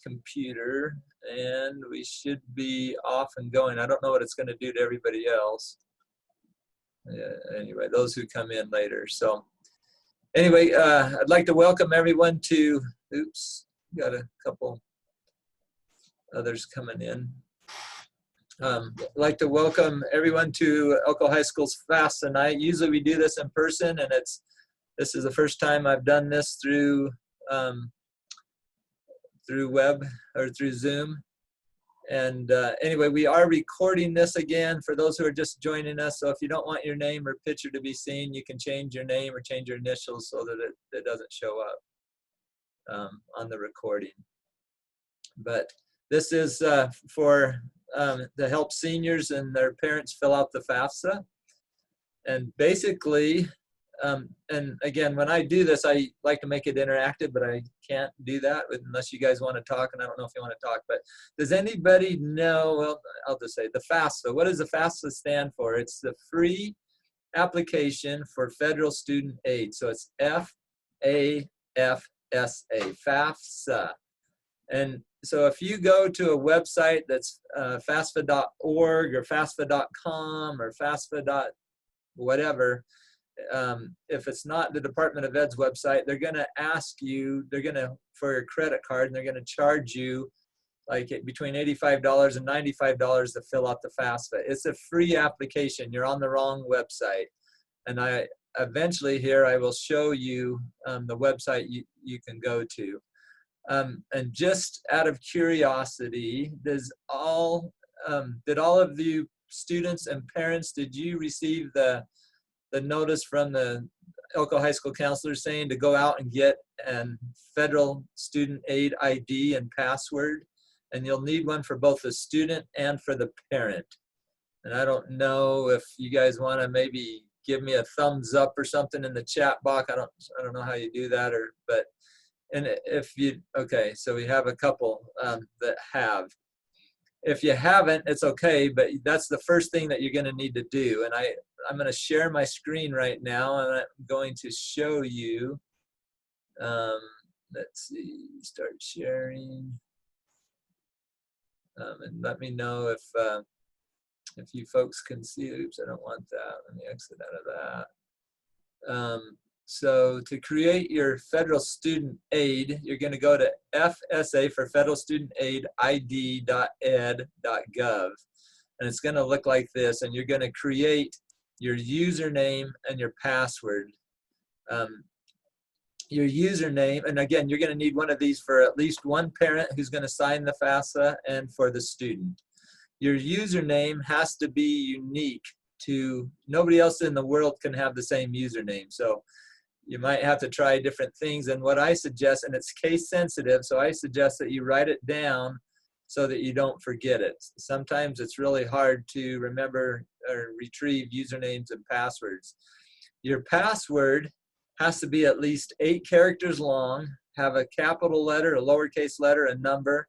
computer, and we should be off and going. I don't know what it's going to do to everybody else. Anyway, those who come in later. So anyway, I'd like to welcome everyone to, oops, got a couple others coming in. I'd like to welcome everyone to Elko High School's Fafsa night. Usually we do this in person, and this is the first time I've done this through web or through Zoom. And anyway, we are recording this again for those who are just joining us. So if you don't want your name or picture to be seen, you can change your name or change your initials so that it doesn't show up on the recording. But this is to help seniors and their parents fill out the FAFSA. And basically, and again, when I do this, I like to make it interactive, but I can't do that unless you guys want to talk, and I don't know if you want to talk. But does anybody know, well, I'll just say the FAFSA. What does the FAFSA stand for? It's the Free Application for Federal Student Aid. So it's F-A-F-S-A, FAFSA. And so if you go to a website that's FAFSA.org or FAFSA.com or FAFSA. whatever, if it's not the Department of Ed's website, they're going to ask you, for your credit card, and they're going to charge you like between $85 and $95 to fill out the FAFSA. It's a free application. You're on the wrong website. And I eventually here, I will show you the website you can go to. And just out of curiosity, did all of you students and parents, did you receive the notice from the Elko High School counselor saying to go out and get a federal student aid ID and password? And you'll need one for both the student and for the parent. And I don't know if you guys want to maybe give me a thumbs up or something in the chat box. I don't know how you do that, and if you, okay, so we have a couple that have. If you haven't, it's okay, but that's the first thing that you're going to need to do. And I'm going to share my screen right now, and I'm going to show you. Let's see, start sharing. And let me know if you folks can see. Oops, I don't want that. Let me exit out of that. So to create your federal student aid, you're going to go to FSA for Federal Student Aid ID.ed.gov. And it's going to look like this. And you're going to create your username and your password. Your username, and again, you're going to need one of these for at least one parent who's going to sign the FAFSA and for the student. Your username has to be unique to, nobody else in the world can have the same username. So you might have to try different things. And what I suggest, and it's case sensitive, so I suggest that you write it down so that you don't forget it. Sometimes it's really hard to remember or retrieve usernames and passwords. Your password has to be at least 8 characters long, have a capital letter, a lowercase letter, a number,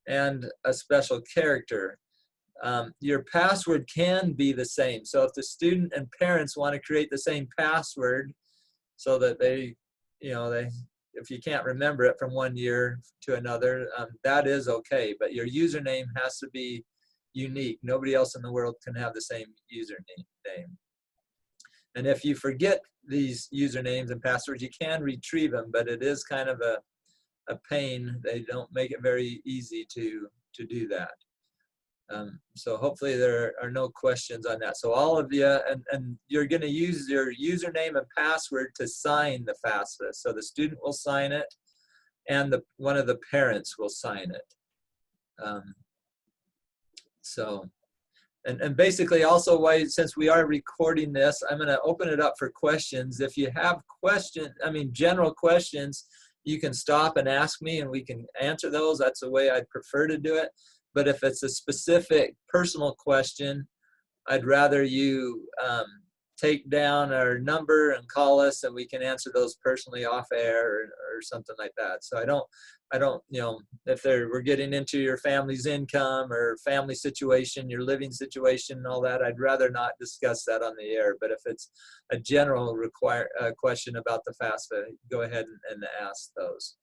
and a special character. Your password can be the same. So if the student and parents want to create the same password, so that if you can't remember it from one year to another, that is okay. But your username has to be unique. Nobody else in the world can have the same username. And if you forget these usernames and passwords, you can retrieve them, but it is kind of a pain. They don't make it very easy to do that. So hopefully there are no questions on that. So all of you, and you're going to use your username and password to sign the FAFSA. So the student will sign it, and one of the parents will sign it. And basically also since we are recording this, I'm going to open it up for questions. If you have questions, general questions, you can stop and ask me and we can answer those. That's the way I'd prefer to do it. But if it's a specific personal question, I'd rather you take down our number and call us, and we can answer those personally off air or something like that. So I don't, if we're getting into your family's income or family situation, your living situation and all that, I'd rather not discuss that on the air. But if it's a general question about the FAFSA, go ahead and ask those.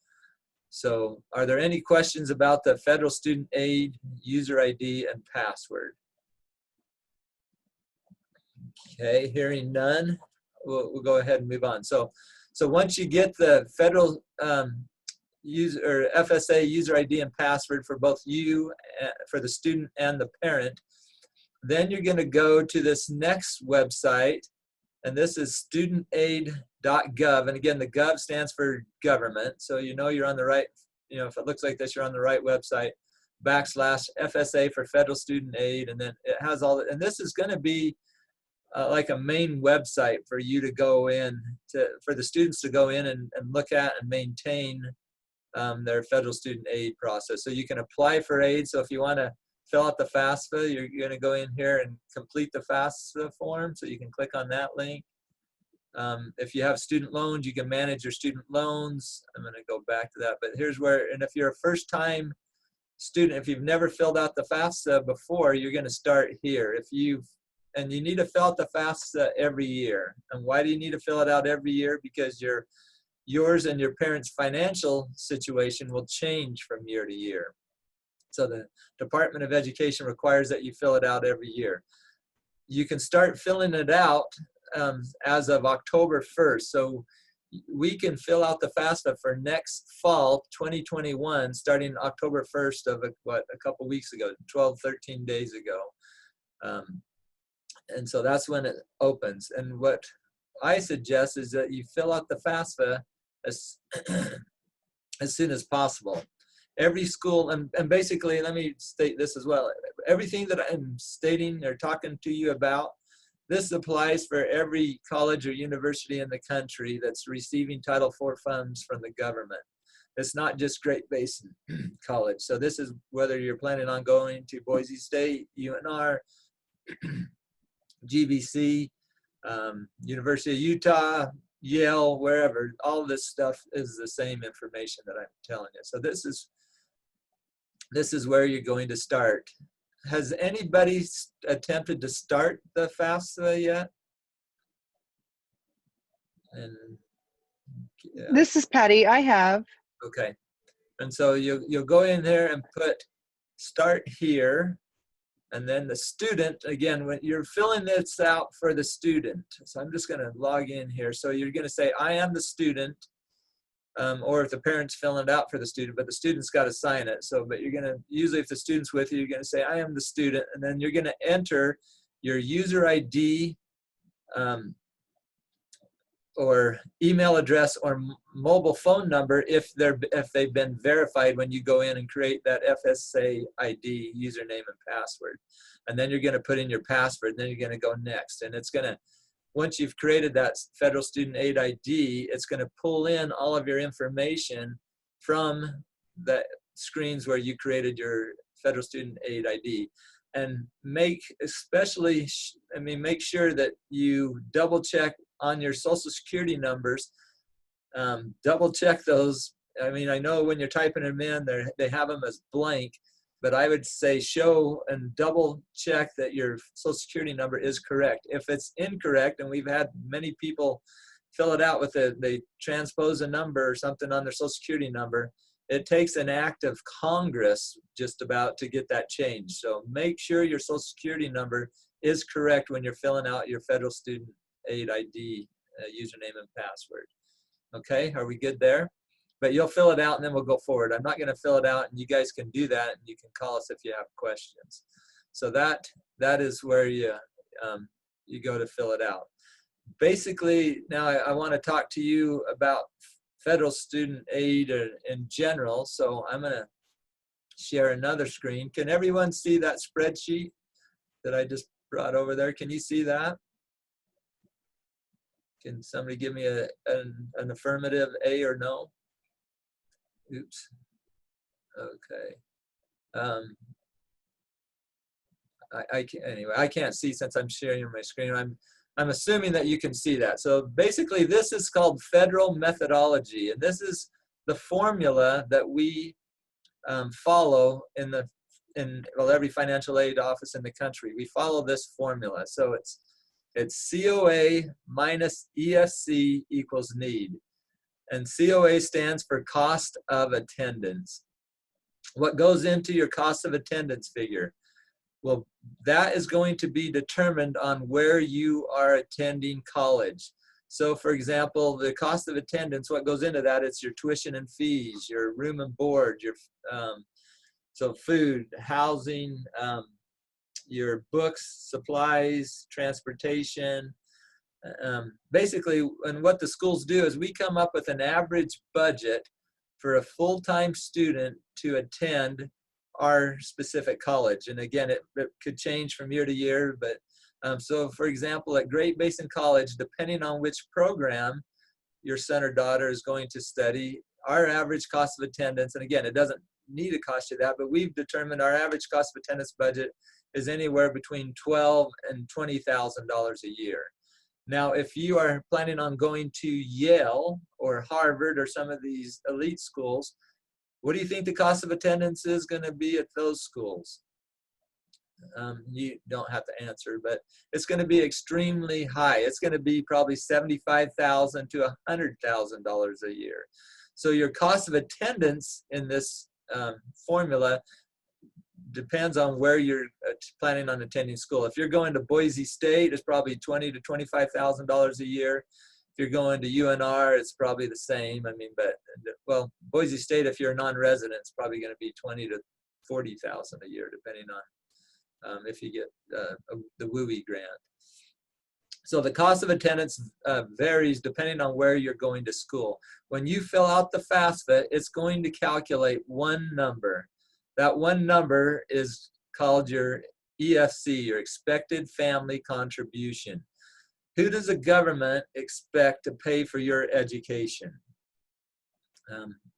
So are there any questions about the federal student aid user ID and password? Okay, hearing none, we'll go ahead and move on. So once you get the federal user or FSA user ID and password for both you, for the student and the parent, then you're going to go to this next website, and this is studentaid.gov. And again, the Gov stands for government, so you know you're on the right, you know, if it looks like this, you're on the right website, /FSA for federal student aid, and then it has all, and this is going to be like a main website for you to go in, for the students to go in and look at and maintain their federal student aid process. So you can apply for aid. So if you want to fill out the FAFSA, you're going to go in here and complete the FAFSA form. So you can click on that link. If you have student loans, you can manage your student loans. I'm going to go back to that, but here's where, and if you're a first-time student, if you've never filled out the FAFSA before, you're going to start here. And you need to fill out the FAFSA every year. And why do you need to fill it out every year? Because yours and your parents' financial situation will change from year to year. So the Department of Education requires that you fill it out every year. You can start filling it out as of October 1st. So we can fill out the FAFSA for next fall, 2021, starting October 1st of a couple weeks ago, 12, 13 days ago. And so that's when it opens. And what I suggest is that you fill out the FAFSA as soon as possible. Every school, and basically, let me state this as well. Everything that I'm stating or talking to you about, this applies for every college or university in the country that's receiving Title IV funds from the government. It's not just Great Basin College. So this is whether you're planning on going to Boise State, UNR, GBC, University of Utah, Yale, wherever, all this stuff is the same information that I'm telling you. So this is where you're going to start. Has anybody attempted to start the FAFSA yet? And yeah. This is Patty. I have. Okay. And so you'll go in there and put start here. And then the student, again, when you're filling this out for the student. So I'm just going to log in here. So you're going to say, I am the student, or if the parent's filling it out for the student, but the student's got to sign it. So, but you're going to, usually if the student's with you, you're going to say, I am the student. And then you're going to enter your user ID, or email address or mobile phone number if they've been verified when you go in and create that FSA ID username and password. And then you're going to put in your password, and then you're going to go next. And it's going to, once you've created that federal student aid ID, it's going to pull in all of your information from the screens where you created your federal student aid ID. And make sure that you double check on your social security numbers, double check those. I mean, I know when you're typing them in, they have them as blank, but I would say show and double check that your social security number is correct. If it's incorrect, and we've had many people fill it out with they transpose a number or something on their social security number, it takes an act of Congress just about to get that changed. So make sure your social security number is correct when you're filling out your federal student aid ID username and password. Okay, are we good there? But you'll fill it out and then we'll go forward. I'm not going to fill it out, and you guys can do that, and you can call us if you have questions. So that is where you go to fill it out. Basically, now I want to talk to you about federal student aid in general. So I'm going to share another screen. Can everyone see that spreadsheet that I just brought over there? Can you see that? Can somebody give me an affirmative, A or no? Oops. Okay. I can't see since I'm sharing my screen. I'm assuming that you can see that. So basically, this is called federal methodology, and this is the formula that we follow in every financial aid office in the country. We follow this formula. So it's COA minus EFC equals need. And COA stands for cost of attendance. What goes into your cost of attendance figure? Well, that is going to be determined on where you are attending college. So for example, the cost of attendance, what goes into that, it's your tuition and fees, your room and board, your so food, housing, your books, supplies, transportation. Basically, and what the schools do is we come up with an average budget for a full-time student to attend our specific college. And again, it could change from year to year, but so for example, at Great Basin College, depending on which program your son or daughter is going to study, our average cost of attendance, and again, it doesn't need to cost you that, but we've determined our average cost of attendance budget is anywhere between $12,000 and $20,000 a year. Now, if you are planning on going to Yale or Harvard or some of these elite schools, what do you think the cost of attendance is going to be at those schools? You don't have to answer, but it's going to be extremely high. It's going to be probably $75,000 to $100,000 a year. So your cost of attendance in this formula depends on where you're planning on attending school. If you're going to Boise State, it's probably $20,000 to $25,000 a year. If you're going to UNR, it's probably the same. I mean, but well, Boise State, if you're a non-resident, it's probably going to be $20,000 to $40,000 a year, depending on if you get the WUI grant. So the cost of attendance varies depending on where you're going to school. When you fill out the FAFSA, it's going to calculate one number. That one number is called your EFC, your expected family contribution. Who does the government expect to pay for your education?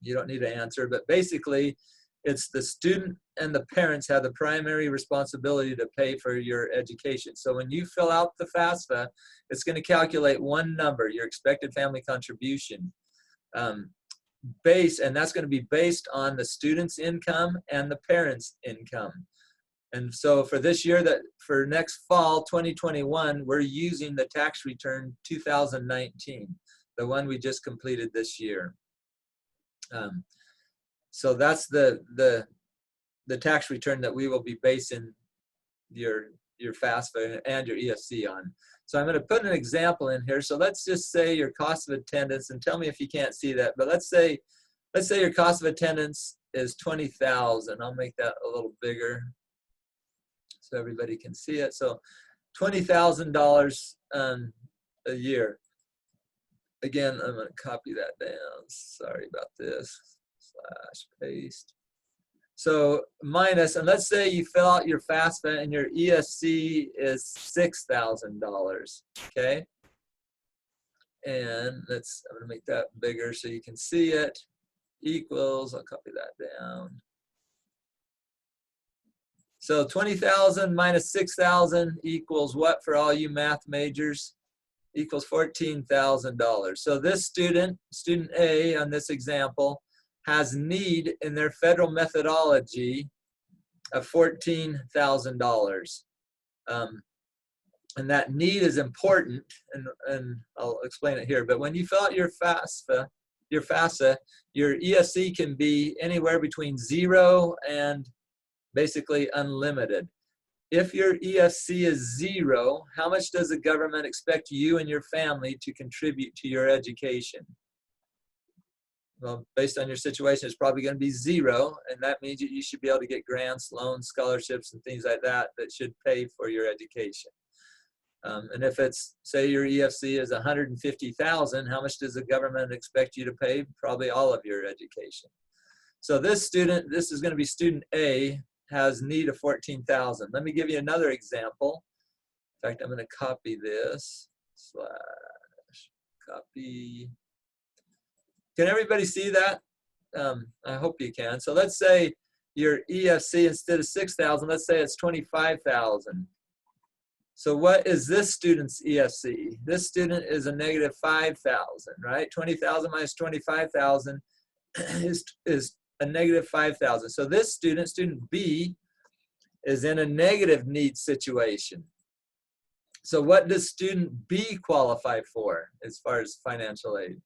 You don't need to answer, but basically it's the student and the parents have the primary responsibility to pay for your education. So when you fill out the FAFSA, it's going to calculate one number, your expected family contribution. And that's going to be based on the student's income and the parent's income. And so for this year, for next fall, 2021, we're using the tax return 2019, the one we just completed this year. So that's the tax return that we will be basing your FAFSA and your EFC on. So I'm going to put an example in here. So let's just say your cost of attendance, and tell me if you can't see that, but let's say your cost of attendance is $20,000. I'll make that a little bigger so everybody can see it. So $20,000 a year. Again, I'm going to copy that down. Sorry about this. / paste. So minus, and let's say you fill out your FAFSA and your ESC is $6,000, okay? And I'm going to make that bigger so you can see it, equals, I'll copy that down. So 20,000 minus 6,000 equals what for all you math majors? Equals $14,000. So this student A on this example, has need in their federal methodology of $14,000. And that need is important, and I'll explain it here. But when you fill out your FAFSA, your ESC can be anywhere between 0 and basically unlimited. If your ESC is 0, how much does the government expect you and your family to contribute to your education? Well, based on your situation, it's probably going to be 0, and that means you should be able to get grants, loans, scholarships, and things like that that should pay for your education. And if it's, say your EFC is $150,000, how much does the government expect you to pay? Probably all of your education. So this student, this is going to be student A, has need of $14,000. Let me give you another example. In fact, I'm going to copy this, / copy. Can everybody see that? I hope you can. So let's say your EFC, instead of 6,000, let's say it's 25,000. So what is this student's EFC? This student is a negative 5,000, right? 20,000 minus 25,000 is a negative 5,000. So this student, student B, is in a negative need situation. So what does student B qualify for as far as financial aid?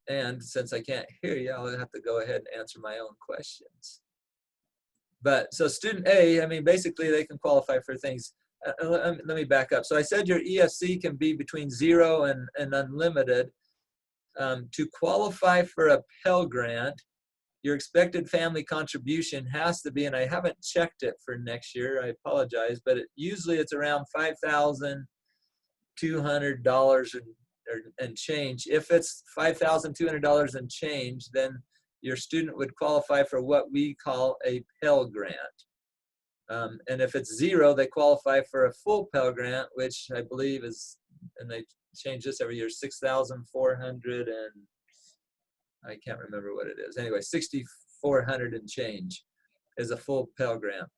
And since I can't hear you, I'll have to go ahead and answer my own questions. But so student A, I mean, basically they can qualify for things. Let me back up. So I said your EFC can be between 0 and unlimited. To qualify for a Pell Grant, your expected family contribution has to be, and I haven't checked it for next year, I apologize, but usually it's around $5,200 and change. If it's $5,200 and change, then your student would qualify for what we call a Pell Grant. And if it's 0, they qualify for a full Pell Grant, which I believe is, and they change this every year, 6,400 and I can't remember what it is. Anyway, 6,400 and change is a full Pell Grant.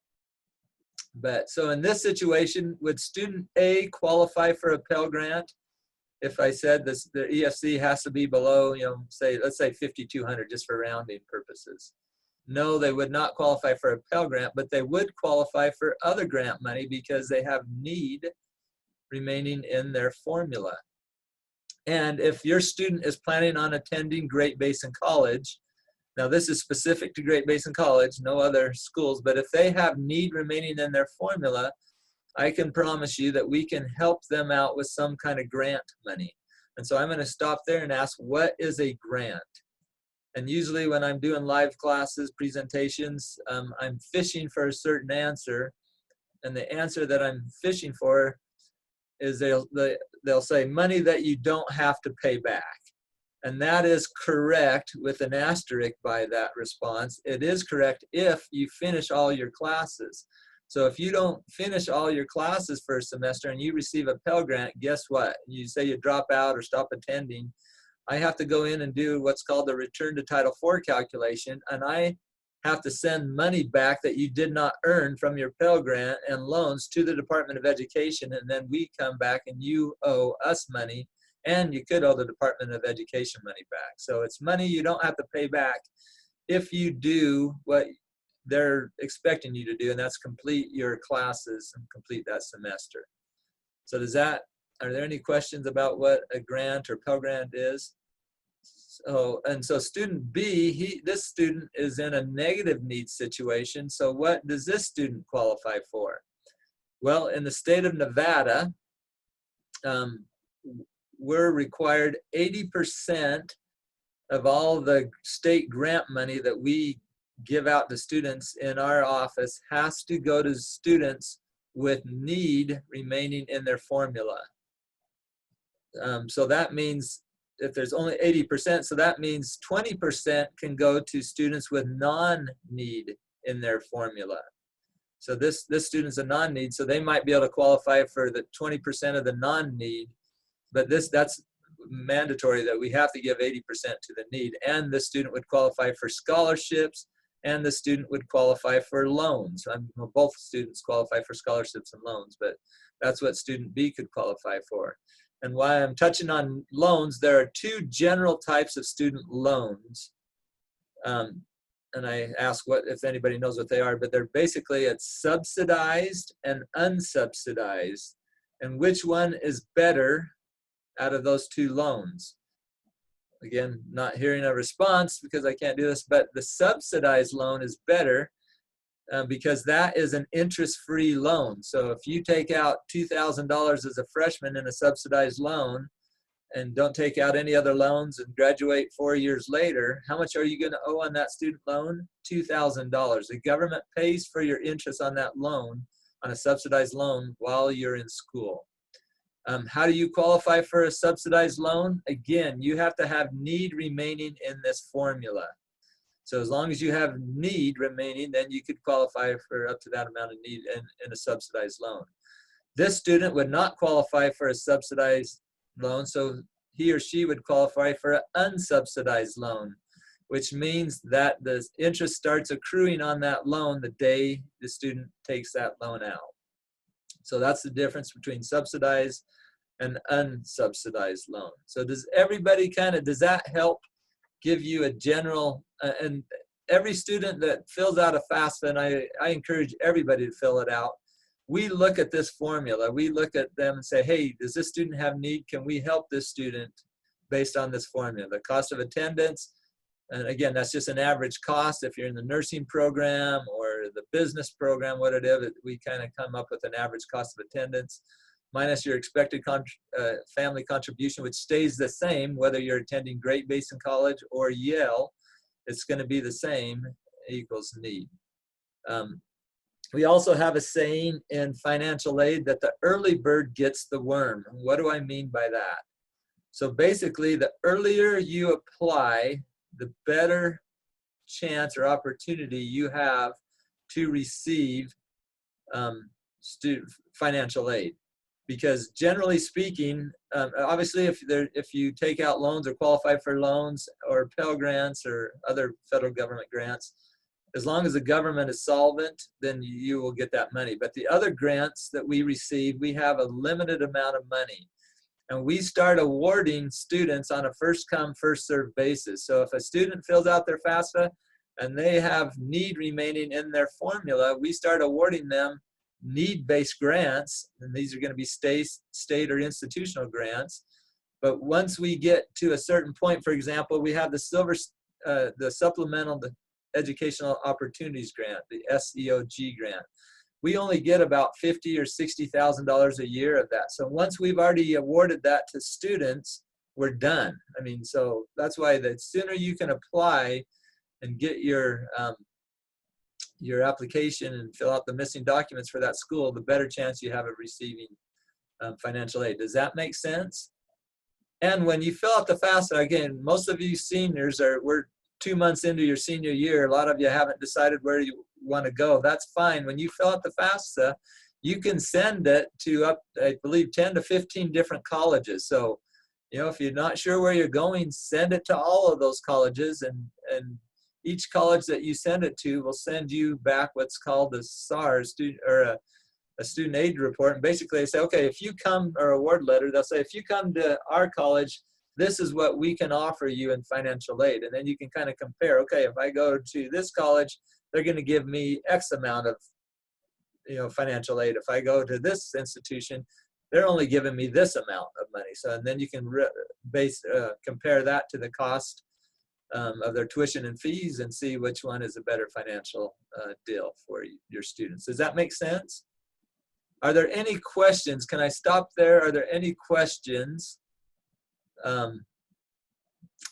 But so in this situation, would student A qualify for a Pell Grant? If I said this, the EFC has to be below, you know, say, let's say 5,200 just for rounding purposes. No, they would not qualify for a Pell Grant, but they would qualify for other grant money because they have need remaining in their formula. And if your student is planning on attending Great Basin College, now this is specific to Great Basin College, no other schools, but if they have need remaining in their formula, I can promise you that we can help them out with some kind of grant money. And so I'm going to stop there and ask, what is a grant? And usually when I'm doing live classes, presentations, I'm fishing for a certain answer. And the answer that I'm fishing for is they'll say money that you don't have to pay back. And that is correct with an asterisk by that response. It is correct if you finish all your classes. So if you don't finish all your classes for a semester and you receive a Pell Grant, guess what? You say you drop out or stop attending, I have to go in and do what's called the return to Title IV calculation, and I have to send money back that you did not earn from your Pell Grant and loans to the Department of Education, and then we come back and you owe us money, and you could owe the Department of Education money back. So it's money you don't have to pay back if you do what they're expecting you to do, and that's complete your classes and complete that semester. So are there any questions about what a grant or Pell Grant is? So student B, this student is in a negative needs situation. So what does this student qualify for? Well, in the state of Nevada, we're required 80% of all the state grant money that we give out to students in our office has to go to students with need remaining in their formula. So that means if there's only 80%, so that means 20% can go to students with non-need in their formula. So this student's a non-need, so they might be able to qualify for the 20% of the non-need, but that's mandatory that we have to give 80% to the need, and the student would qualify for scholarships, and the student would qualify for loans. Both students qualify for scholarships and loans, but that's what student B could qualify for. And while I'm touching on loans, there are two general types of student loans. And I ask if anybody knows what they are, but they're basically, it's subsidized and unsubsidized. And which one is better out of those two loans? Again, not hearing a response because I can't do this, but the subsidized loan is better because that is an interest-free loan. So if you take out $2,000 as a freshman in a subsidized loan and don't take out any other loans and graduate 4 years later, how much are you going to owe on that student loan? $2,000. The government pays for your interest on that loan, on a subsidized loan, while you're in school. How do you qualify for a subsidized loan? Again, you have to have need remaining in this formula. So as long as you have need remaining, then you could qualify for up to that amount of need in a subsidized loan. This student would not qualify for a subsidized loan, so he or she would qualify for an unsubsidized loan, which means that the interest starts accruing on that loan the day the student takes that loan out. So that's the difference between subsidized and unsubsidized loan. So does everybody does that help give you a general, and every student that fills out a FAFSA, and I encourage everybody to fill it out, we look at this formula. We look at them and say, hey, does this student have need? Can we help this student based on this formula. The cost of attendance, and again, that's just an average cost. If you're in the nursing program or the business program, what it is, we kind of come up with an average cost of attendance minus your expected family contribution, which stays the same whether you're attending Great Basin College or Yale. It's going to be the same, equals need. We also have a saying in financial aid that the early bird gets the worm. What do I mean by that? So basically, the earlier you apply, the better chance or opportunity you have to receive financial aid. Because generally speaking, obviously if you take out loans or qualify for loans or Pell Grants or other federal government grants, as long as the government is solvent, then you will get that money. But the other grants that we receive, we have a limited amount of money. And we start awarding students on a first come, first served basis. So if a student fills out their FAFSA and they have need remaining in their formula, we start awarding them need-based grants, and these are going to be state or institutional grants. But once we get to a certain point, for example, we have the supplemental educational opportunities grant, the SEOG grant. We only get about $50,000 or $60,000 a year of that. So once we've already awarded that to students, we're done. I mean, so that's why the sooner you can apply and get your application and fill out the missing documents for that school, the better chance you have of receiving financial aid. Does that make sense? And when you fill out the FAFSA, again, most of you seniors we're 2 months into your senior year. A lot of you haven't decided where you want to go. That's fine. When you fill out the FAFSA, you can send it to I believe 10 to 15 different colleges. So, if you're not sure where you're going, send it to all of those colleges, and each college that you send it to will send you back what's called a SAR, a student aid report. And basically they say, okay, if you come, or award letter, they'll say, if you come to our college, this is what we can offer you in financial aid. And then you can kind of compare, okay, if I go to this college, they're going to give me X amount of financial aid. If I go to this institution, they're only giving me this amount of money. So, and then you can compare that to the cost of their tuition and fees and see which one is a better financial deal for your students. Does that make sense? Are there any questions? Can I stop there? Are there any questions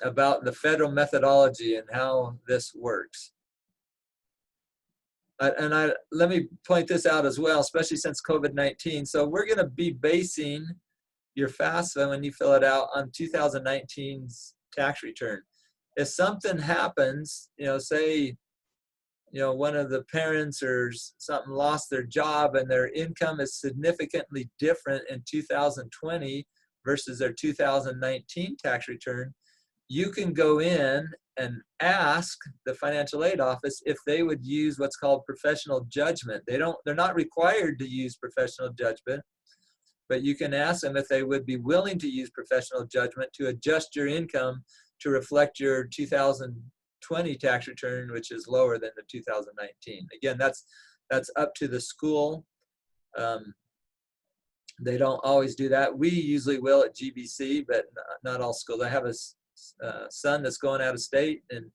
about the federal methodology and how this works? Let me point this out as well, especially since COVID-19. So we're going to be basing your FAFSA, when you fill it out, on 2019's tax return. If something happens, say, one of the parents or something lost their job and their income is significantly different in 2020 versus their 2019 tax return, you can go in and ask the financial aid office if they would use what's called professional judgment. They're not required to use professional judgment, but you can ask them if they would be willing to use professional judgment to adjust your income to reflect your 2020 tax return, which is lower than the 2019. Again, that's up to the school. They don't always do that. We usually will at GBC, but not all schools. I have a son that's going out of state, and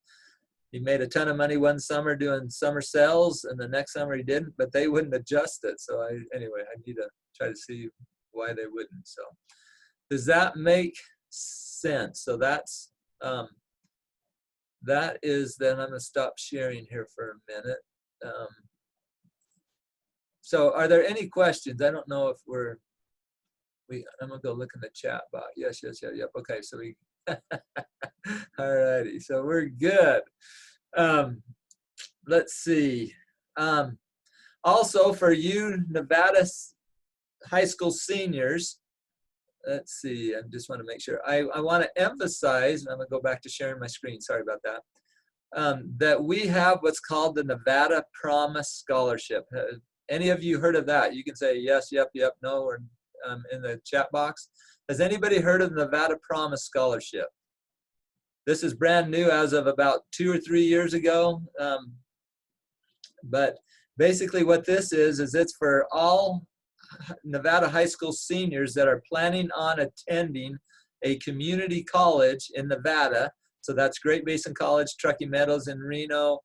he made a ton of money one summer doing summer sales, and the next summer he didn't, but they wouldn't adjust it. So I need to try to see why they wouldn't. So does that make sense? So that's that is, then I'm going to stop sharing here for a minute. So are there any questions? I don't know if I'm going to go look in the chat box. Yes, yep. Okay, so we, all righty, so we're good. Let's see. Also for you Nevada high school seniors, let's see, I just want to make sure. I want to emphasize, and I'm going to go back to sharing my screen, sorry about that, that we have what's called the Nevada Promise Scholarship. Any of you heard of that? You can say yes, yep, no, or in the chat box. Has anybody heard of the Nevada Promise Scholarship? This is brand new as of about 2 or 3 years ago. But basically what this is it's for all Nevada high school seniors that are planning on attending a community college in Nevada. So that's Great Basin College, Truckee Meadows in Reno,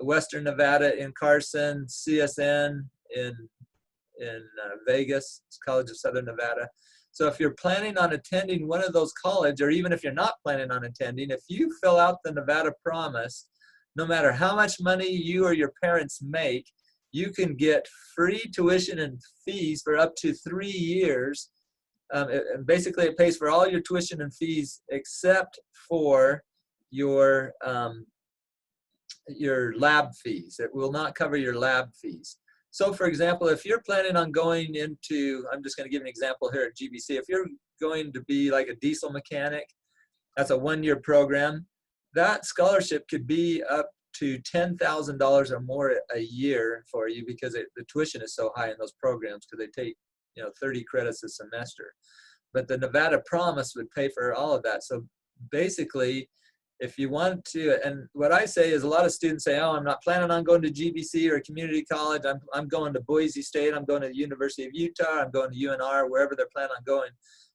Western Nevada in Carson, CSN in Vegas, College of Southern Nevada. So if you're planning on attending one of those colleges, or even if you're not planning on attending, if you fill out the Nevada Promise, no matter how much money you or your parents make, you can get free tuition and fees for up to 3 years. And basically, it pays for all your tuition and fees except for your lab fees. It will not cover your lab fees. So for example, if you're planning on going into, I'm just going to give an example here at GBC. If you're going to be like a diesel mechanic, that's a 1-year program. That scholarship could be up to $10,000 or more a year for you, because the tuition is so high in those programs, because they take 30 credits a semester. But the Nevada Promise would pay for all of that. So basically, if you want to, and what I say is, a lot of students say, oh, I'm not planning on going to GBC or a community college. I'm going to Boise State. I'm going to the University of Utah. I'm going to UNR, wherever they're planning on going.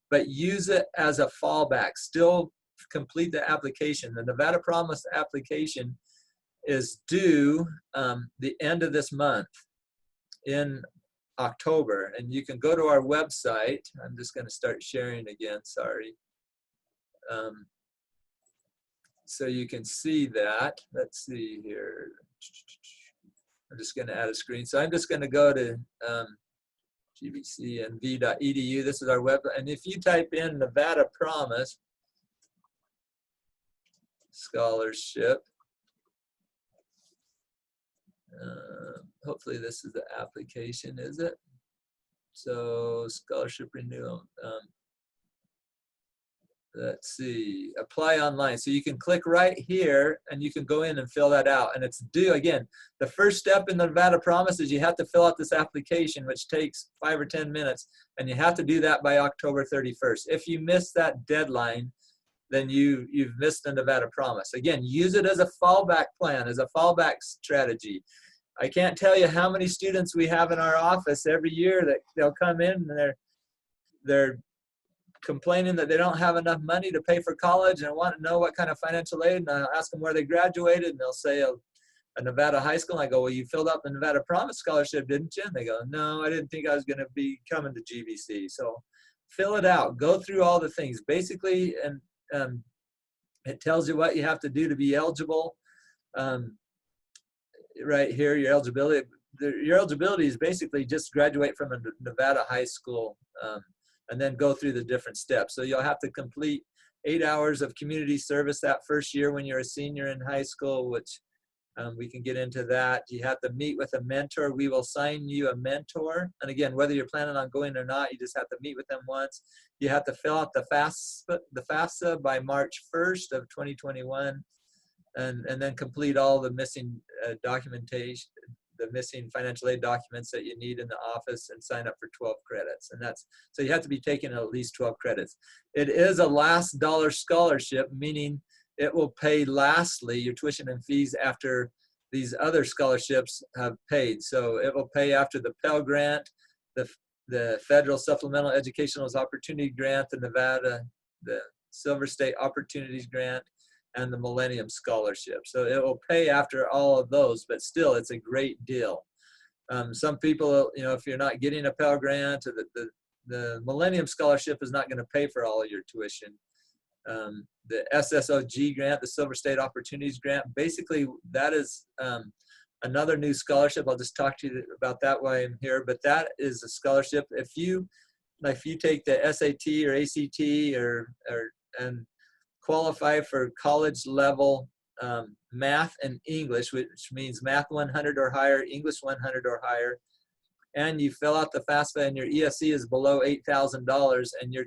But use it as a fallback. Still complete the application. The Nevada Promise application is due the end of this month in October. And you can go to our website. I'm just going to start sharing again. Sorry. So you can see that. Let's see here. I'm just going to add a screen. So I'm just going to go to gbcnv.edu. This is our web. And if you type in Nevada Promise Scholarship, hopefully this is the application, is it? So scholarship renewal. Let's see, apply online. So you can click right here and you can go in and fill that out. And it's due, again, the first step in the Nevada Promise is you have to fill out this application, which takes 5 or 10 minutes. And you have to do that by October 31st. If you miss that deadline, then you've missed the Nevada Promise. Again, use it as a fallback plan, as a fallback strategy. I can't tell you how many students we have in our office every year that they'll come in and they're complaining that they don't have enough money to pay for college, and I want to know what kind of financial aid, and I'll ask them where they graduated, and they'll say a Nevada high school. And I go, well, you filled out the Nevada Promise Scholarship, didn't you? And they go, no, I didn't think I was going to be coming to GBC. So fill it out, go through all the things basically, and it tells you what you have to do to be eligible. Right here, your eligibility. Your eligibility is basically just graduate from a Nevada high school, and then go through the different steps. So you'll have to complete 8 hours of community service that first year when you're a senior in high school, which we can get into that. You have to meet with a mentor. We will assign you a mentor. And again, whether you're planning on going or not, you just have to meet with them once. You have to fill out the FAFSA by March 1st of 2021, and then complete all the missing documentation, the missing financial aid documents that you need in the office, and sign up for 12 credits. And so you have to be taking at least 12 credits. It is a last dollar scholarship, meaning it will pay lastly your tuition and fees after these other scholarships have paid. So it will pay after the Pell Grant, the Federal Supplemental Educational Opportunity Grant, the Nevada, the Silver State Opportunities Grant, and the Millennium Scholarship. So it will pay after all of those, but still it's a great deal. Some people, if you're not getting a Pell Grant, or the Millennium Scholarship is not going to pay for all of your tuition. The Ssog Grant, the Silver State Opportunities Grant, basically that is another new scholarship. I'll just talk to you about that while I'm here, but that is a scholarship. If you take the SAT or ACT and qualify for college level math and English, which means math 100 or higher, English 100 or higher, and you fill out the FAFSA and your ESC is below $8,000, and you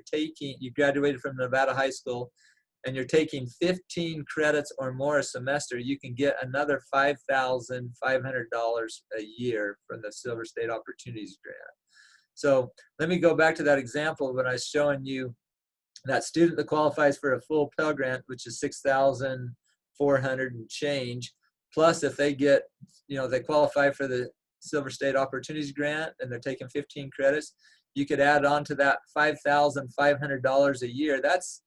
graduated from Nevada high school, and you're taking 15 credits or more a semester, you can get another $5,500 a year from the Silver State Opportunities Grant. So let me go back to that example when I was showing you that student that qualifies for a full Pell Grant, which is $6,400 and change, plus if they get, they qualify for the Silver State Opportunities Grant and they're taking 15 credits, you could add on to that $5,500 a year. That's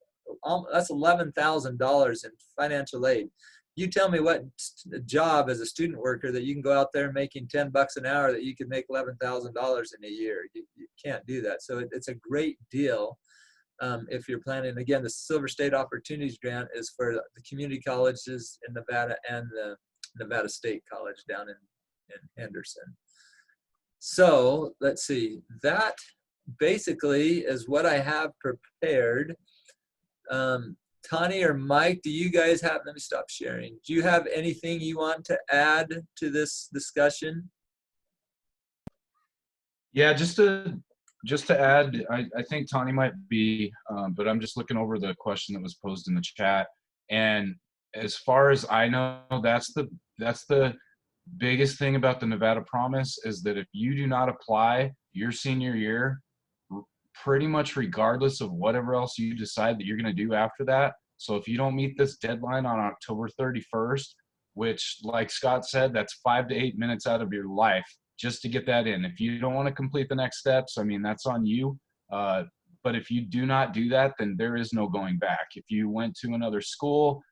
that's $11,000 in financial aid. You tell me what job as a student worker that you can go out there making $10 an hour that you could make $11,000 in a year. You can't do that. So it's a great deal if you're planning. Again, the Silver State Opportunities Grant is for the community colleges in Nevada and the Nevada State College down in Henderson. So let's see, that basically is what I have prepared. Tani or Mike, do you guys have, let me stop sharing. Do you have anything you want to add to this discussion? Yeah, just to add, I think Tani might be, but I'm just looking over the question that was posed in the chat. And as far as I know, that's the biggest thing about the Nevada Promise, is that if you do not apply your senior year, pretty much regardless of whatever else you decide that you're going to do after that. So if you don't meet this deadline on October 31st, which, like Scott said, that's 5 to 8 minutes out of your life just to get that in. If you don't want to complete the next steps, I mean, that's on you. But if you do not do that, then there is no going back. If you went to another school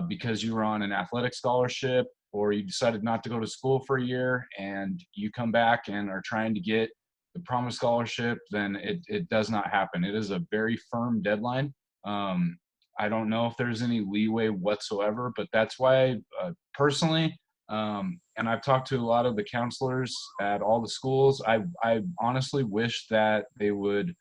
because you were on an athletic scholarship, or you decided not to go to school for a year and you come back and are trying to get the Promise Scholarship, then it does not happen. It is a very firm deadline. I don't know if there's any leeway whatsoever, but that's why personally, and I've talked to a lot of the counselors at all the schools, I honestly wish that they would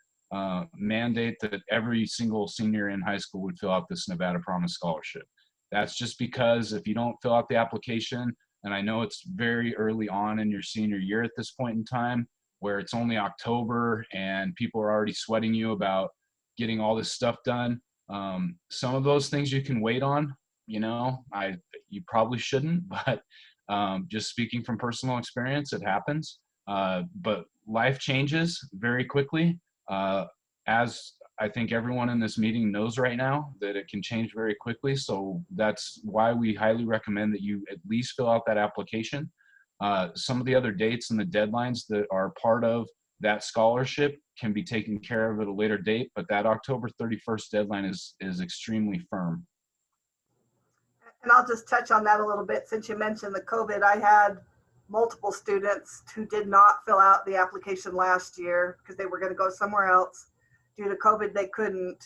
mandate that every single senior in high school would fill out this Nevada Promise Scholarship. That's just because if you don't fill out the application, and I know it's very early on in your senior year at this point in time, where it's only October and people are already sweating you about getting all this stuff done. Some of those things you can wait on, you know, you probably shouldn't, but just speaking from personal experience, it happens. But life changes very quickly, as I think everyone in this meeting knows right now, that it can change very quickly. So that's why we highly recommend that you at least fill out that application. Some of the other dates and the deadlines that are part of that scholarship can be taken care of at a later date, but that October 31st deadline is extremely firm. And I'll just touch on that a little bit. Since you mentioned the COVID, I had multiple students who did not fill out the application last year because they were going to go somewhere else. Due to COVID, they couldn't.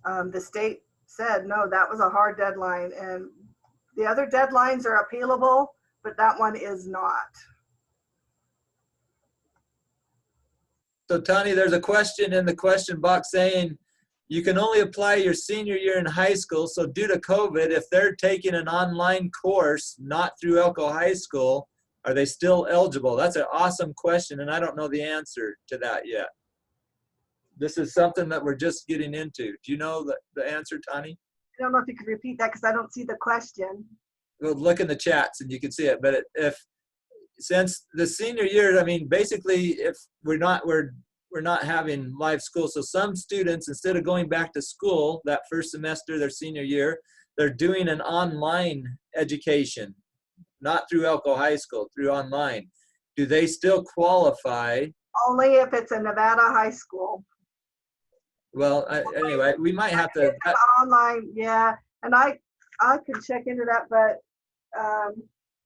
The state said, no, that was a hard deadline. And the other deadlines are appealable, but that one is not. So Tani, there's a question in the question box saying, you can only apply your senior year in high school. So due to COVID, if they're taking an online course, not through Elko High School, are they still eligible? That's an awesome question, and I don't know the answer to that yet. This is something that we're just getting into. Do you know the answer, Tani? I don't know if you could repeat that because I don't see the question. Well, look in the chats and you can see it. But since the senior year, I mean, basically, if we're not having live school, so some students, instead of going back to school that first semester, their senior year, they're doing an online education, not through Elko High School, through online. Do they still qualify? Only if it's a Nevada high school. Well, anyway, we might have to. Online, yeah, and I can check into that, but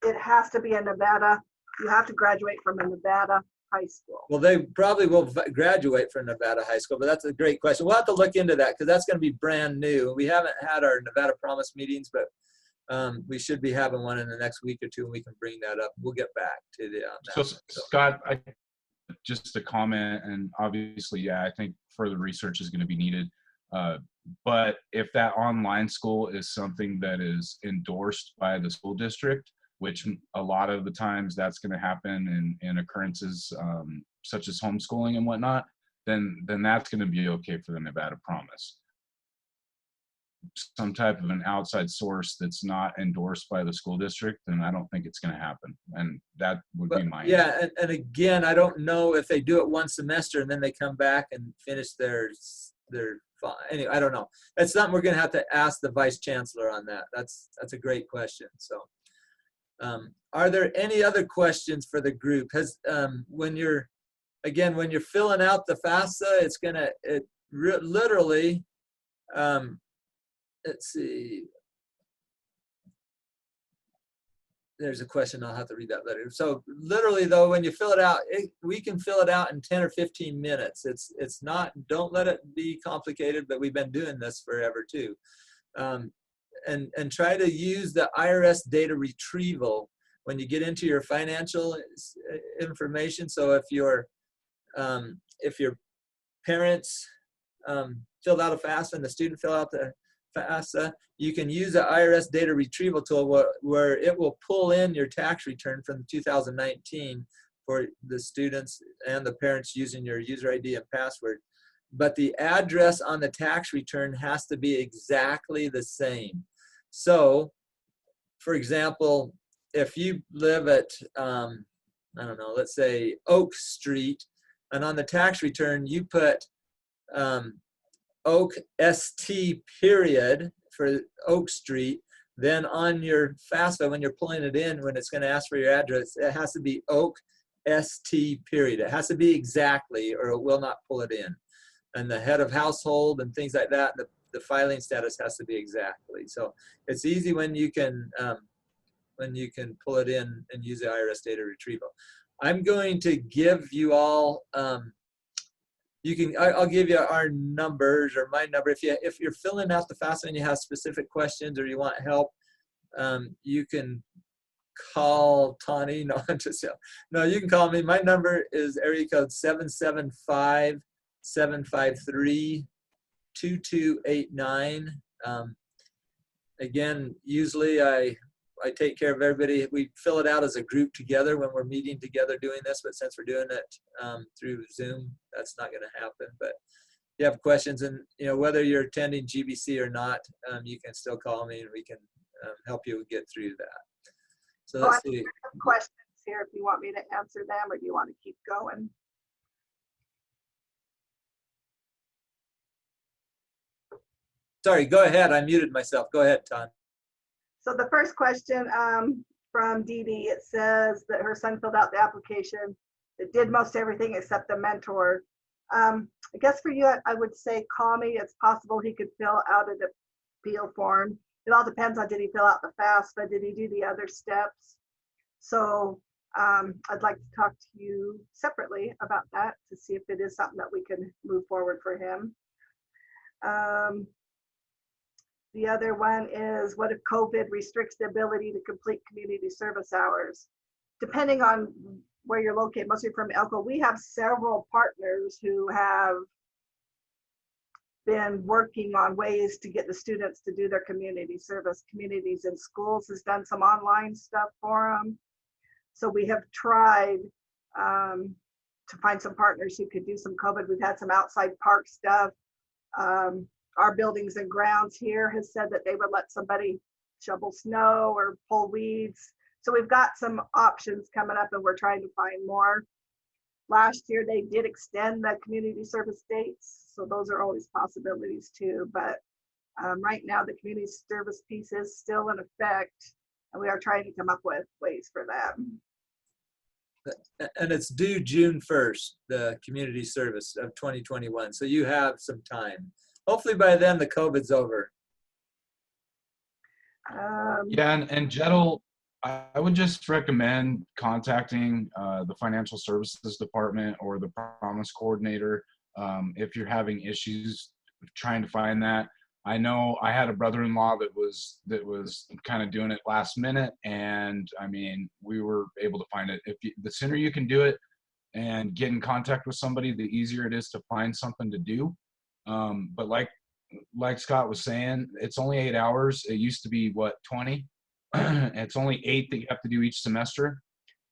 it has to be a Nevada. You have to graduate from a Nevada high school. Well, they probably will graduate from Nevada high school, but that's a great question. We'll have to look into that because that's going to be brand new. We haven't had our Nevada Promise meetings, but we should be having one in the next week or two, and we can bring that up. We'll get back to the. So Scott, just a comment, and obviously, yeah, I think further research is going to be needed. But if that online school is something that is endorsed by the school district, which a lot of the times that's going to happen in occurrences such as homeschooling and whatnot, then that's going to be okay for the Nevada Promise. Some type of an outside source that's not endorsed by the school district, then I don't think it's going to happen. And that would be my answer. And again, I don't know if they do it one semester and then they come back and finish their anyway, I don't know. That's something we're going to have to ask the vice chancellor on that. That's a great question. So are there any other questions for the group? When you're filling out the FAFSA, it's going to literally let's see. There's a question, I'll have to read that later. So literally though, when you fill it out, we can fill it out in 10 or 15 minutes. It's not, don't let it be complicated, but we've been doing this forever too. And try to use the IRS data retrieval when you get into your financial information. So if your parents filled out a FAFSA and the student filled out the FAFSA, you can use the IRS data retrieval tool where it will pull in your tax return from 2019 for the students and the parents using your user ID and password. But the address on the tax return has to be exactly the same. So, for example, if you live at, I don't know, let's say Oak Street, and on the tax return you put Oak ST period for Oak Street, then on your FAFSA, when you're pulling it in, when it's going to ask for your address, it has to be Oak ST period. It has to be exactly, or it will not pull it in. And the head of household and things like that, the filing status has to be exactly. So it's easy when you can pull it in and use the IRS data retrieval. I'm going to give you all, I'll give you our numbers or my number. If you're filling out the FAFSA and you have specific questions or you want help, you can call Tani. No, you can call me. My number is area code 775-753-2289. Again, usually I take care of everybody. We fill it out as a group together when we're meeting together doing this, but since we're doing it through Zoom, that's not going to happen. But if you have questions, and whether you're attending GBC or not, you can still call me and we can help you get through that. So let's see. Some questions here if you want me to answer them, or do you want to keep going? Sorry, go ahead. I muted myself. Go ahead, Ton. So the first question from Dee Dee, it says that her son filled out the application. It did most everything except the mentor. I guess for you, I would say call me. It's possible he could fill out an appeal form. It all depends on, did he fill out the FAFSA? Did he do the other steps? So I'd like to talk to you separately about that to see if it is something that we can move forward for him. The other one is, what if COVID restricts the ability to complete community service hours? Depending on where you're located, mostly from Elko, we have several partners who have been working on ways to get the students to do their community service. Communities in Schools has done some online stuff for them. So we have tried to find some partners who could do some COVID. We've had some outside park stuff. Our Buildings and Grounds here has said that they would let somebody shovel snow or pull weeds. So we've got some options coming up and we're trying to find more. Last year, they did extend the community service dates. So those are always possibilities too. But right now, the community service piece is still in effect and we are trying to come up with ways for that. And it's due June 1st, the community service of 2021. So you have some time. Hopefully by then the COVID's over. Yeah, and Jettel, I would just recommend contacting the financial services department or the promise coordinator if you're having issues trying to find that. I know I had a brother-in-law that was kind of doing it last minute, and I mean, we were able to find it. The sooner you can do it and get in contact with somebody, the easier it is to find something to do. But like Scott was saying, it's only 8 hours. It used to be what, 20? It's only 8 that you have to do each semester,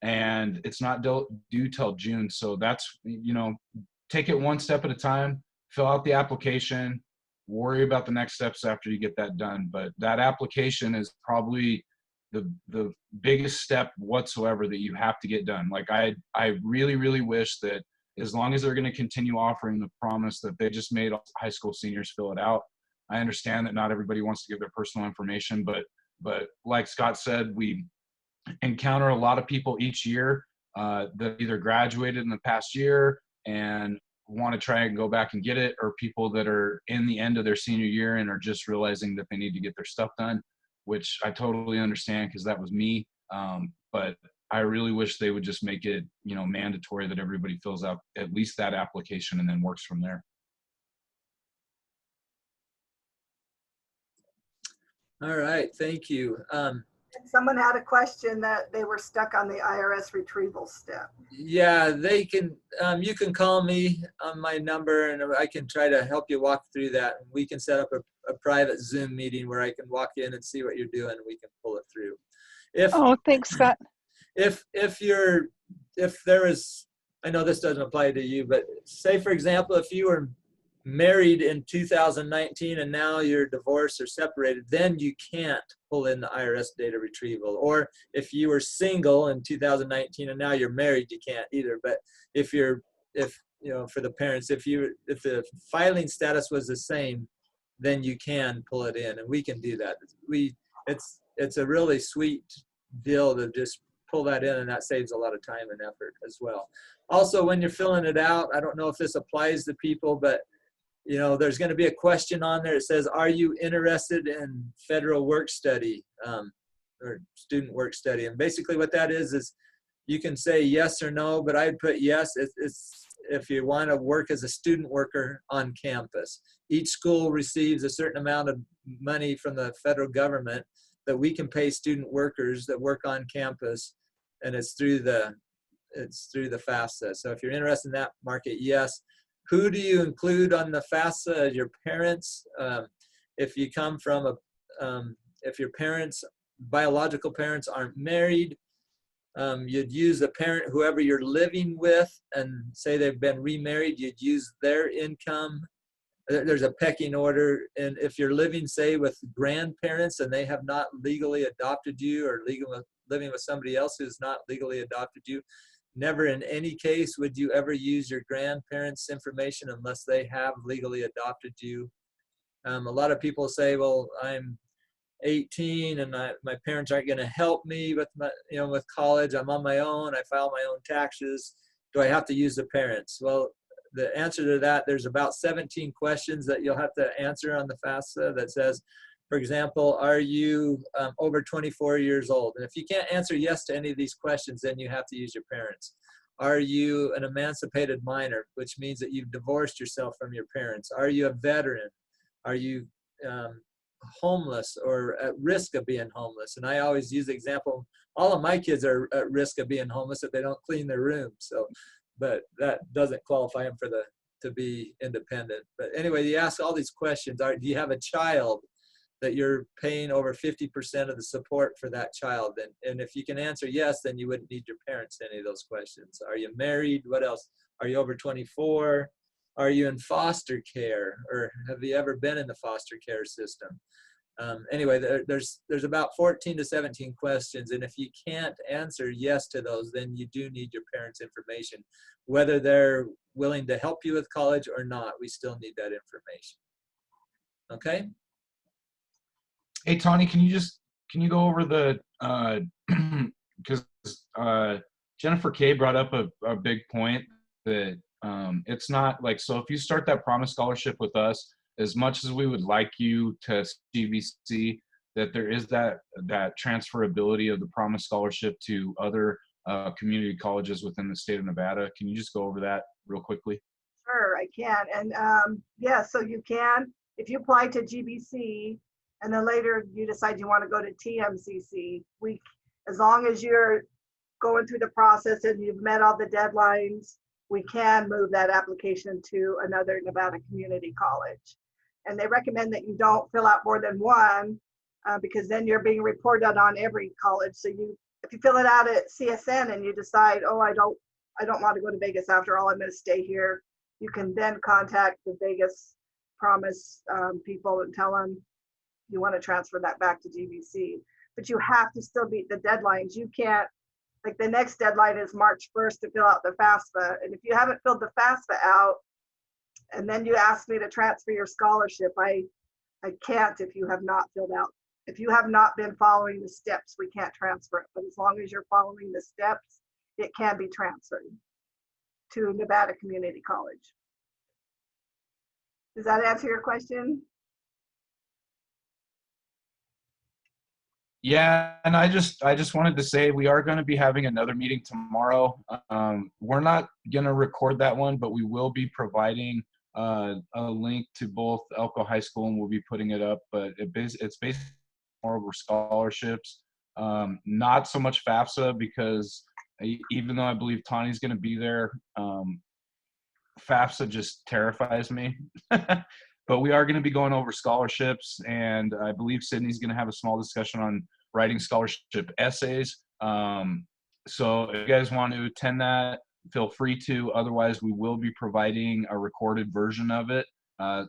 and it's not due till June. So that's, take it one step at a time, fill out the application, worry about the next steps after you get that done. But that application is probably the biggest step whatsoever that you have to get done. Like I really, really wish that as long as they're going to continue offering the promise that they just made high school seniors fill it out. I understand that not everybody wants to give their personal information, but like Scott said, we encounter a lot of people each year that either graduated in the past year and want to try and go back and get it, or people that are in the end of their senior year and are just realizing that they need to get their stuff done, which I totally understand because that was me. But I really wish they would just make it, you know, mandatory that everybody fills out at least that application and then works from there. All right, thank you. Someone had a question that they were stuck on the IRS retrieval step. Yeah, they can, you can call me on my number and I can try to help you walk through that. We can set up a private Zoom meeting where I can walk in and see what you're doing and we can pull it through. Oh, thanks, Scott. If there is, I know this doesn't apply to you, but say for example, if you were married in 2019 and now you're divorced or separated, then you can't pull in the IRS data retrieval. Or if you were single in 2019 and now you're married, you can't either. But if you know, for the parents, if the filing status was the same, then you can pull it in and we can do that. It's a really sweet deal to just pull that in, and that saves a lot of time and effort as well. Also, when you're filling it out, I don't know if this applies to people, but you know, there's going to be a question on there. It says, are you interested in federal work study or student work study? And basically what that is you can say yes or no, but I'd put yes. It's if you want to work as a student worker on campus. Each school receives a certain amount of money from the federal government that we can pay student workers that work on campus, and it's through the FAFSA. So if you're interested in that, mark it yes. Who do you include on the FAFSA? Your parents. If you come from if your biological parents aren't married, you'd use the parent, whoever you're living with, and say they've been remarried, you'd use their income. There's a pecking order. And if you're living, say, with grandparents and they have not legally adopted you, or living with somebody else who's not legally adopted you, never in any case would you ever use your grandparents' information unless they have legally adopted you. A lot of people say, well, I'm 18 and my parents aren't going to help me with with college. I'm on my own. I file my own taxes. Do I have to use the parents? Well, the answer to that, there's about 17 questions that you'll have to answer on the FAFSA that says, for example, are you over 24 years old? And if you can't answer yes to any of these questions, then you have to use your parents. Are you an emancipated minor, which means that you've divorced yourself from your parents? Are you a veteran? Are you homeless or at risk of being homeless? And I always use the example, all of my kids are at risk of being homeless if they don't clean their room. So, but that doesn't qualify them to be independent. But anyway, you ask all these questions. Do you have a child that you're paying over 50% of the support for that child? And if you can answer yes, then you wouldn't need your parents to any of those questions. Are you married? What else? Are you over 24? Are you in foster care, or have you ever been in the foster care system? Anyway, there's about 14 to 17 questions, and if you can't answer yes to those, then you do need your parents' information. Whether they're willing to help you with college or not, we still need that information. Okay? Hey, Tawny, can you go over the, because Jennifer K brought up a big point that it's not like, so if you start that Promise Scholarship with us, as much as we would like you to GVC, that there is that transferability of the Promise Scholarship to other community colleges within the state of Nevada. Can you just go over that real quickly? Sure, I can. And yeah, so you can, if you apply to GVC and then later you decide you want to go to TMCC, as long as you're going through the process and you've met all the deadlines, we can move that application to another Nevada community college. And they recommend that you don't fill out more than one because then you're being reported on every college. So if you fill it out at CSN and you decide, oh, I don't want to go to Vegas after all, I'm going to stay here, you can then contact the Vegas Promise people and tell them you want to transfer that back to GVC. But you have to still meet the deadlines. You can't, like the next deadline is March 1st to fill out the FAFSA. And if you haven't filled the FAFSA out, and then you ask me to transfer your scholarship, I can't if you have not filled out. If you have not been following the steps, we can't transfer it. But as long as you're following the steps, it can be transferred to Nevada Community College. Does that answer your question? Yeah, and I just wanted to say we are going to be having another meeting tomorrow. We're not going to record that one, but we will be providing a link to both Elko High School, and we'll be putting it up. But it's basically more over scholarships, not so much FAFSA, because even though I believe Tani's going to be there, FAFSA just terrifies me. But we are going to be going over scholarships, and I believe Sydney's going to have a small discussion on writing scholarship essays. So if you guys want to attend that, feel free to. Otherwise, we will be providing a recorded version of it,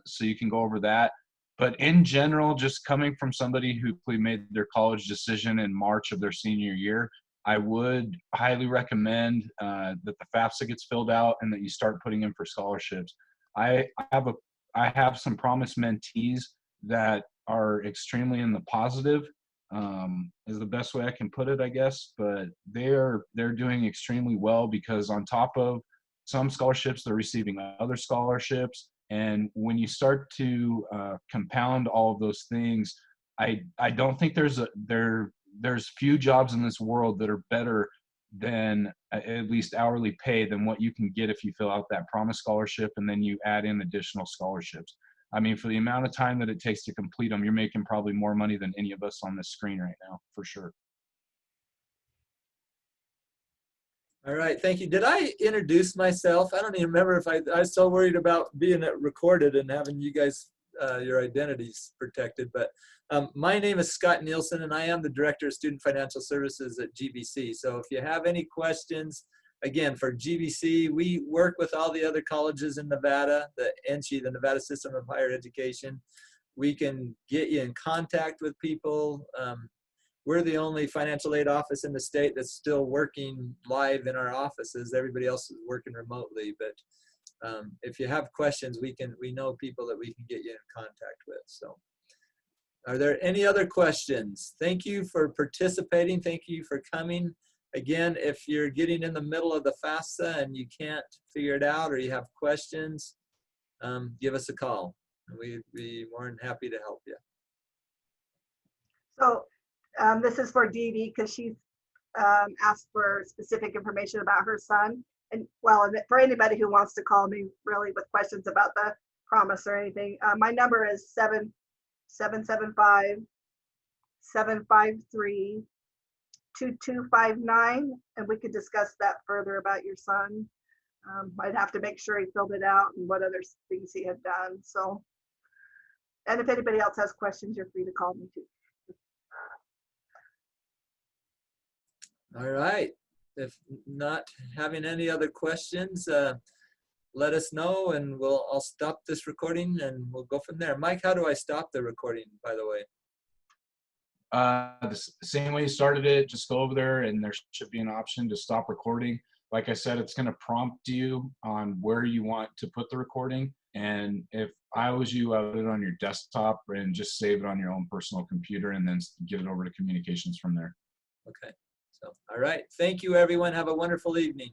so you can go over that. But in general, just coming from somebody who made their college decision in March of their senior year, I would highly recommend that the FAFSA gets filled out and that you start putting in for scholarships. I have some promised mentees that are extremely in the positive, is the best way I can put it, I guess. But they're doing extremely well, because on top of some scholarships, they're receiving other scholarships. And when you start to compound all of those things, I don't think there's few jobs in this world that are better than at least hourly pay than what you can get if you fill out that promise scholarship and then you add in additional scholarships. I mean, for the amount of time that it takes to complete them, you're making probably more money than any of us on this screen right now, for sure. All right, thank you. Did I introduce myself? I don't even remember if I was so worried about being recorded and having you guys, your identities protected. But my name is Scott Nielsen, and I am the Director of Student Financial Services at GBC. So if you have any questions, again, for GBC, we work with all the other colleges in Nevada, the NCHE, the Nevada System of Higher Education. We can get you in contact with people. We're the only financial aid office in the state that's still working live in our offices. Everybody else is working remotely. But if you have questions, we know people that we can get you in contact with. So, are there any other questions? Thank you for participating. Thank you for coming. Again, if you're getting in the middle of the FAFSA and you can't figure it out or you have questions, give us a call. We'd be more than happy to help you. So this is for Dee Dee, because she's asked for specific information about her son. And well, and for anybody who wants to call me really with questions about the promise or anything, my number is 775-753-2259, and we could discuss that further about your son. I'd have to make sure he filled it out and what other things he had done. So, and if anybody else has questions, you're free to call me too. All right. If not having any other questions, let us know, and I'll stop this recording and we'll go from there. Mike, how do I stop the recording, by the way? The same way you started it, just go over there and there should be an option to stop recording. Like I said, it's going to prompt you on where you want to put the recording. And if I was you, I would put it on your desktop and just save it on your own personal computer and then get it over to communications from there. Okay. So, all right. Thank you, everyone. Have a wonderful evening.